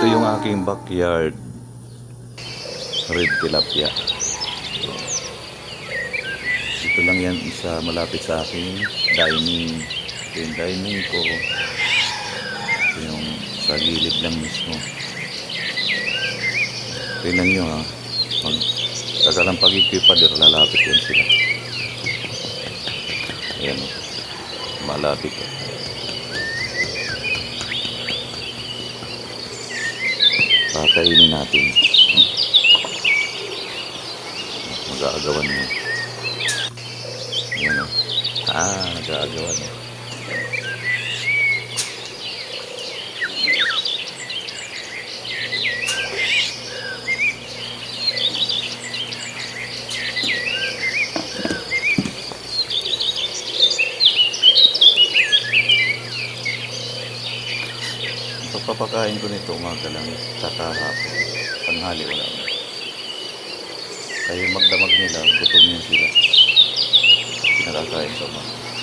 Ito yung aking backyard. Red tilapia. Ito lang yan isa malapit sa aking dining. Ito yung dining ko. Ito yung sa gilid lang mismo. Tingnan nyo ha. Kagalang pag-equipader, lalapit yan sila. Ayan o. Malapit o. Patainin natin. Mag-aagawan mo. Ayan o. Nag-aagawan o. Papakain ko nito umaga lang, saka hapon. Tanghali wala na. Kaya magdamag nila, gutom yun sila. Pinakakain sa umaga.